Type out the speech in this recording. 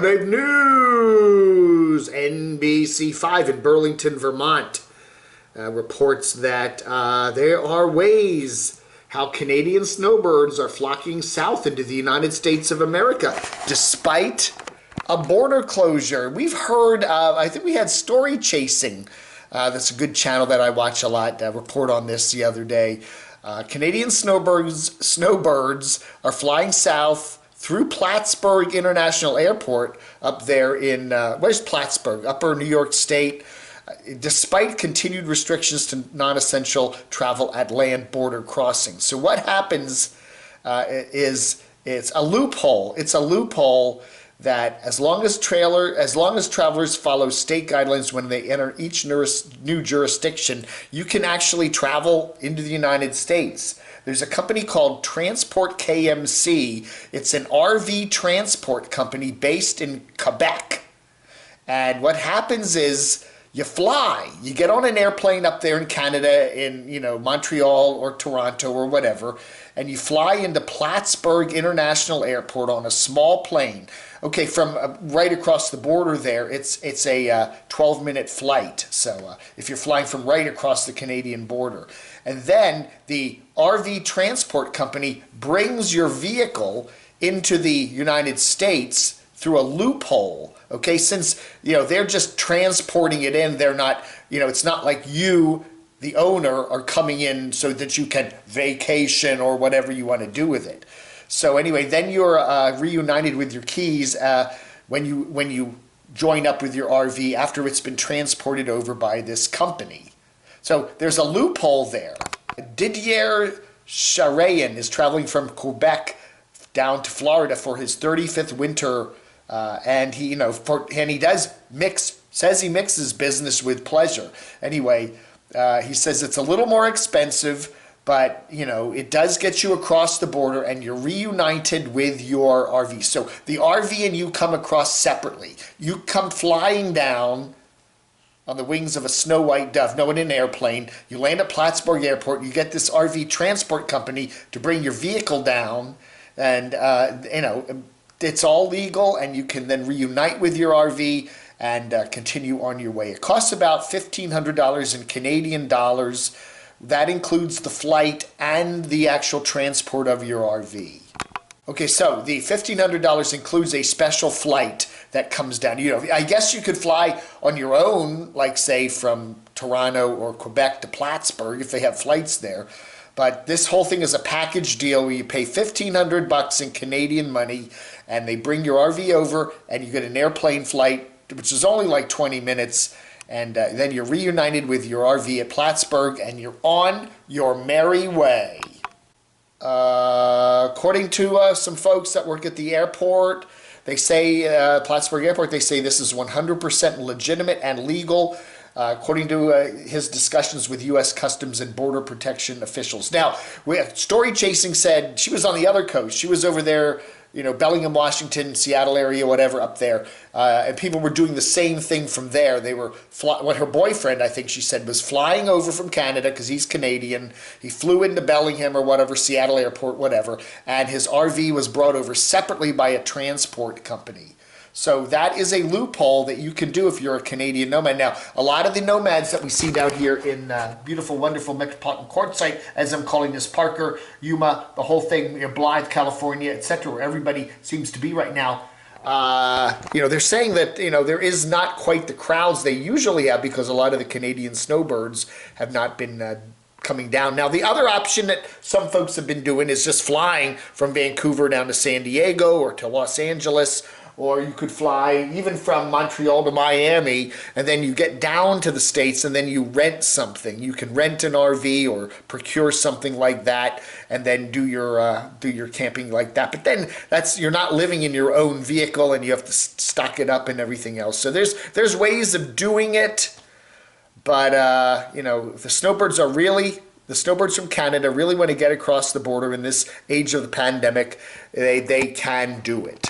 Good news! NBC5 in Burlington, Vermont reports that there are ways how Canadian snowbirds are flocking south into the United States of America despite a border closure. We've heard, I think we had Story Chasing, that's a good channel that I watch a lot, report on this the other day. Canadian snowbirds are flying south through Plattsburgh International Airport up there in, where's Plattsburgh? Upper New York State, despite continued restrictions to non-essential travel at land border crossings. So what happens is it's a loophole. It's a loophole that as long as travelers follow state guidelines when they enter each new jurisdiction, you can actually travel into the United States. There's a company called Transport KMC. It's an RV transport company based in Quebec. And what happens is you fly. You get on an airplane up there in Canada, in Montreal or Toronto or whatever, and you fly into Plattsburgh International Airport on a small plane. Okay, from right across the border there, it's a 12-minute flight. So if you're flying from right across the Canadian border. And then the RV transport company brings your vehicle into the United States through a loophole. Okay, since they're just transporting it in, they're not, it's not like you, the owner, are coming in so that you can vacation or whatever you want to do with it. So anyway, then you're reunited with your keys when you join up with your RV after it's been transported over by this company. So there's a loophole there. Didier Charayan is traveling from Quebec down to Florida for his 35th winter, and he says he mixes business with pleasure. Anyway, he says it's a little more expensive, but it does get you across the border and you're reunited with your RV. So the RV and you come across separately. You come flying down on the wings of a snow white dove, no, in an airplane. You land at Plattsburgh Airport. You get this RV transport company to bring your vehicle down, and it's all legal, and you can then reunite with your RV and continue on your way. It costs about $1,500 in Canadian dollars. That includes the flight and the actual transport of your RV. Okay, so the $1,500 includes a special flight that comes down. I guess you could fly on your own, like say from Toronto or Quebec to Plattsburgh if they have flights there. But this whole thing is a package deal where you pay $1,500 in Canadian money and they bring your RV over and you get an airplane flight, which is only like 20 minutes. And then you're reunited with your RV at Plattsburgh and you're on your merry way. According to some folks that work at the airport, they say, Plattsburgh Airport, they say this is 100% legitimate and legal, according to his discussions with U.S. Customs and Border Protection officials. Now, Story Chasing said she was on the other coast. She was over there, Bellingham, Washington, Seattle area, whatever, up there. And people were doing the same thing from there. They were, what her boyfriend, I think she said, was flying over from Canada because he's Canadian. He flew into Bellingham or whatever, Seattle Airport, whatever. And his RV was brought over separately by a transport company. So that is a loophole that you can do if you're a Canadian nomad. Now, a lot of the nomads that we see down here in beautiful, wonderful Metropolitan Quartzsite, as I'm calling this, Parker, Yuma, the whole thing, Blythe, California, etc., where everybody seems to be right now, they're saying that, there is not quite the crowds they usually have because a lot of the Canadian snowbirds have not been coming down. Now, the other option that some folks have been doing is just flying from Vancouver down to San Diego or to Los Angeles, or you could fly even from Montreal to Miami, and then you get down to the States and then you rent something. You can rent an RV or procure something like that and then do your camping like that. But then you're not living in your own vehicle and you have to stock it up and everything else. So there's ways of doing it, but the snowbirds from Canada really want to get across the border in this age of the pandemic. They can do it.